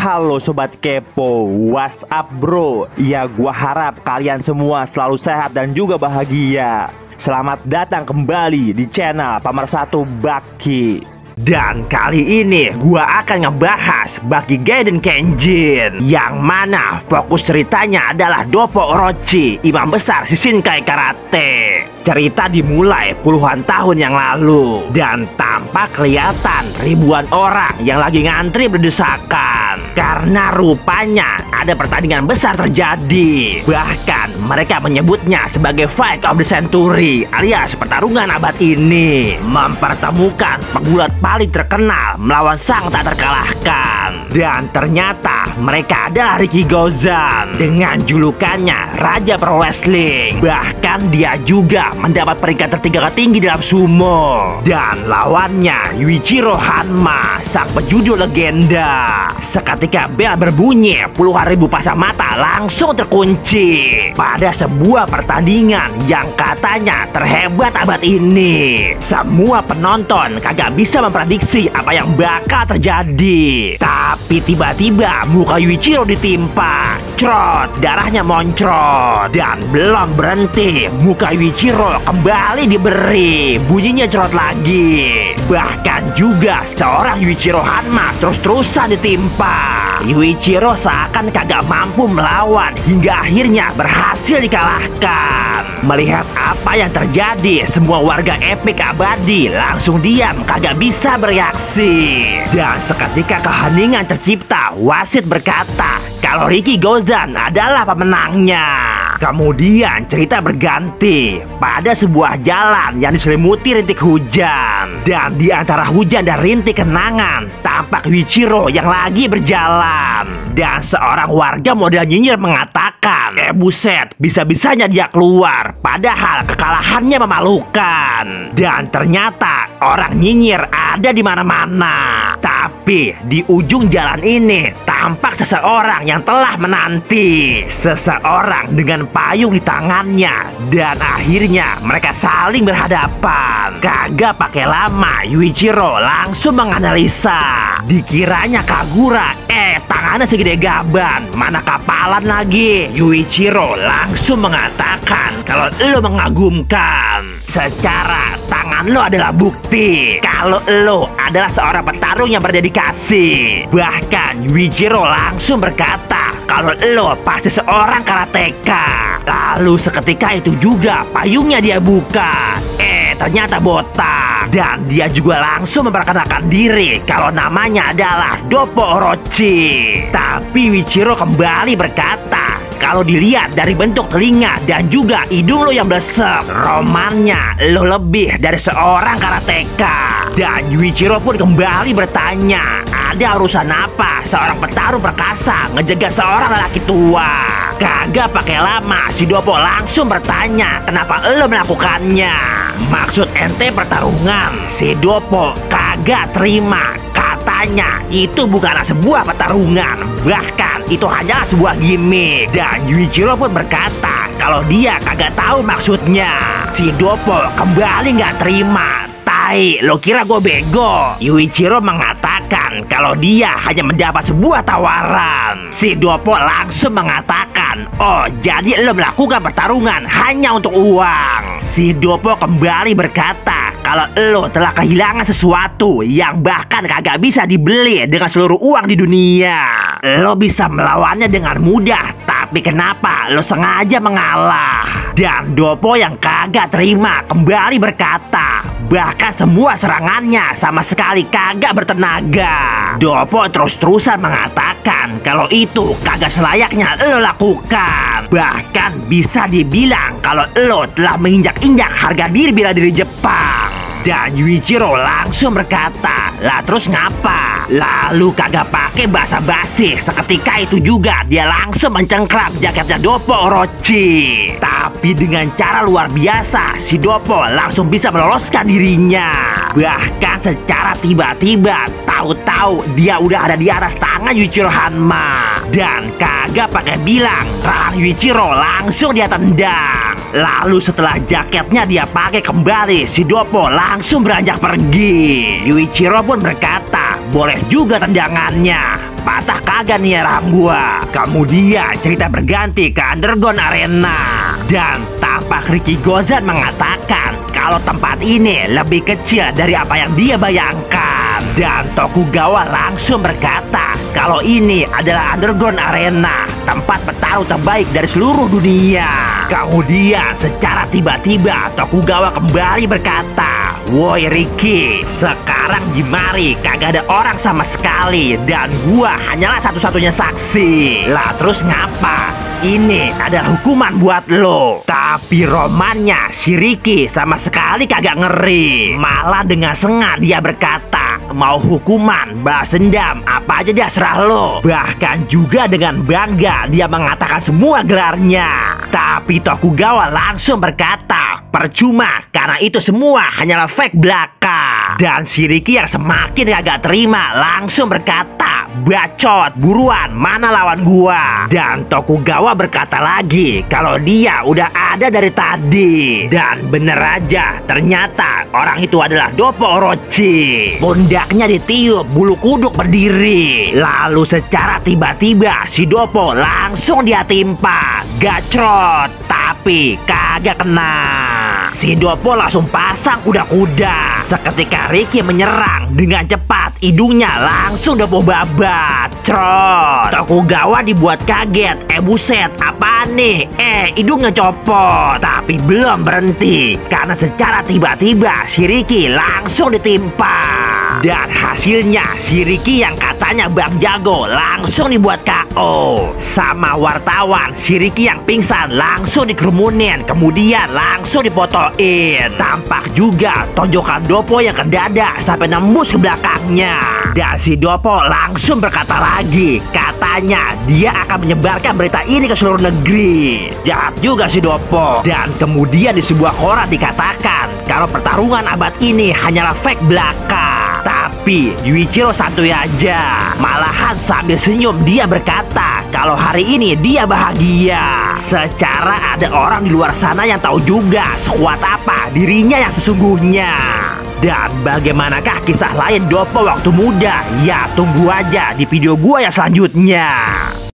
Halo Sobat Kepo, what's up bro? Ya gua harap kalian semua selalu sehat dan juga bahagia. Selamat datang kembali di channel Pemersatu Baki. Dan kali ini gua akan ngebahas Baki Gaiden Kenjin, yang mana fokus ceritanya adalah Doppo Orochi, imam besar Shishinkai Karate. Cerita dimulai puluhan tahun yang lalu, dan tampak kelihatan ribuan orang yang lagi ngantri berdesakan karena rupanya ada pertandingan besar terjadi. Bahkan mereka menyebutnya sebagai Fight of the Century, alias pertarungan abad ini, mempertemukan pegulat paling terkenal melawan sang tak terkalahkan. Dan ternyata mereka adalah Riki Gozen dengan julukannya Raja Pro Wrestling. Bahkan dia juga mendapat peringkat tertinggi dalam sumo. Dan lawannya Yuichiro Hanma, sang pejudo legenda. Seketika bel berbunyi, puluhan ribu pasang mata langsung terkunci pada sebuah pertandingan yang katanya terhebat abad ini. Semua penonton kagak bisa memprediksi apa yang bakal terjadi. Tapi tiba-tiba muka Yuichiro ditimpa, crot, darahnya moncrot. Dan belum berhenti, muka Yuichiro kembali diberi, bunyinya cerot lagi. Bahkan juga seorang Yuichiro Hanma terus-terusan ditimpa. Yuichiro seakan kagak mampu melawan hingga akhirnya berhasil dikalahkan. Melihat apa yang terjadi, semua warga Epic Abadi langsung diam, kagak bisa bereaksi. Dan seketika keheningan tercipta, wasit berkata kalau Riki Gozen adalah pemenangnya. Kemudian cerita berganti pada sebuah jalan yang diselimuti rintik hujan. Dan di antara hujan dan rintik kenangan, tampak Yuichiro yang lagi berjalan. Dan seorang warga model nyinyir mengatakan, buset, bisa-bisanya dia keluar, padahal kekalahannya memalukan. Dan ternyata orang nyinyir ada di mana-mana. Tapi di ujung jalan ini tampak seseorang yang telah menanti. Seseorang dengan payung di tangannya. Dan akhirnya mereka saling berhadapan. Kagak pakai lama, Yuichiro langsung menganalisa. Dikiranya Kagura, tangannya segede gaban, mana kapalan lagi. Yuichiro langsung mengatakan kalau lo mengagumkan. Secara tangan lo adalah bukti kalau lo adalah seorang petarung yang berdedikasi. Bahkan Yuichiro langsung berkata kalau lo pasti seorang karateka. Lalu seketika itu juga payungnya dia buka. Ternyata botak. Dan dia juga langsung memperkenalkan diri kalau namanya adalah Doppo Orochi. Tapi Yuichiro kembali berkata kalau dilihat dari bentuk telinga dan juga hidung lo yang blesek, romannya lo lebih dari seorang karateka. Dan Yuichiro pun kembali bertanya, ada urusan apa seorang petarung perkasa ngejegat seorang lelaki tua? Kagak pakai lama, si Doppo langsung bertanya kenapa lo melakukannya. Maksud ente pertarungan? Si Doppo kagak terima. Katanya itu bukanlah sebuah pertarungan, bahkan itu hanyalah sebuah gimmick. Dan Yuichiro pun berkata kalau dia kagak tahu maksudnya. Si Doppo kembali nggak terima. Tai, lo kira gue bego? Yuichiro mengatakan kalau dia hanya mendapat sebuah tawaran. Si Doppo langsung mengatakan, oh jadi lo melakukan pertarungan hanya untuk uang. Si Doppo kembali berkata kalau lo telah kehilangan sesuatu yang bahkan kagak bisa dibeli dengan seluruh uang di dunia. Lo bisa melawannya dengan mudah, tapi kenapa lo sengaja mengalah? Dan Doppo yang kagak terima kembali berkata bahkan semua serangannya sama sekali kagak bertenaga. Doppo terus-terusan mengatakan kalau itu kagak selayaknya lo lakukan. Bahkan bisa dibilang kalau lo telah menginjak-injak harga diri bela diri Jepang. Dan Yuichiro langsung berkata, lah terus ngapa? Lalu kagak pakai basa-basi. Seketika itu juga dia langsung mencengkram jaketnya Doppo Orochi. Tapi dengan cara luar biasa, si Doppo langsung bisa meloloskan dirinya. Bahkan secara tiba-tiba, tahu-tahu dia udah ada di atas tangan Yuichiro Hanma. Dan kagak pakai bilang, rahang Yuichiro langsung dia tendang. Lalu setelah jaketnya dia pakai kembali, si Doppo langsung beranjak pergi. Yuichiro pun berkata, boleh juga tendangannya. patah kagak nih rahang gua. Kemudian cerita berganti ke Underground Arena. Dan tampak Ricky Gozan mengatakan kalau tempat ini lebih kecil dari apa yang dia bayangkan. Dan Tokugawa langsung berkata kalau ini adalah Underground Arena, tempat bertarung terbaik dari seluruh dunia. Kemudian secara tiba-tiba Tokugawa kembali berkata, "Woi Ricky, sekarang di mari kagak ada orang sama sekali dan gua hanyalah satu-satunya saksi. Lah terus ngapa? Ini adalah hukuman buat lo." Tapi romannya si Ricky sama sekali kagak ngeri. Malah dengan sengaja dia berkata, mau hukuman, balas dendam, apa aja dah serah lo. Bahkan juga dengan bangga dia mengatakan semua gelarnya. Tapi Tokugawa langsung berkata, percuma karena itu semua hanyalah fake belaka. Dan si Ricky yang semakin kagak terima langsung berkata, bacot, buruan, mana lawan gua? Dan Tokugawa berkata lagi kalau dia udah ada dari tadi. Dan bener aja, ternyata orang itu adalah Doppo Orochi. Pundaknya ditiup, bulu kuduk berdiri. Lalu secara tiba-tiba si Doppo langsung dia timpa, gacrot, tapi kagak kena. Si Doppo langsung pasang kuda-kuda. Seketika Ricky menyerang dengan cepat, hidungnya langsung Doppo babat, crot. Tokugawa dibuat kaget. Buset, apaan nih? Hidungnya copot. Tapi belum berhenti karena secara tiba-tiba si Ricky langsung ditimpa. Dan hasilnya si Ricky yang katanya bang jago langsung dibuat KO. Sama wartawan, si Ricky yang pingsan langsung dikerumunin, kemudian langsung dipotoin. Tampak juga tonjokan Doppo yang ke dada sampai nembus ke belakangnya. Dan si Doppo langsung berkata lagi, katanya dia akan menyebarkan berita ini ke seluruh negeri. Jahat juga si Doppo. Dan kemudian di sebuah koran dikatakan kalau pertarungan abad ini hanyalah fake belaka. Tapi Yuichiro santuy aja. Malahan sambil senyum dia berkata kalau hari ini dia bahagia. Secara ada orang di luar sana yang tahu juga sekuat apa dirinya yang sesungguhnya. Dan bagaimanakah kisah lain Doppo waktu muda? Ya tunggu aja di video gua yang selanjutnya.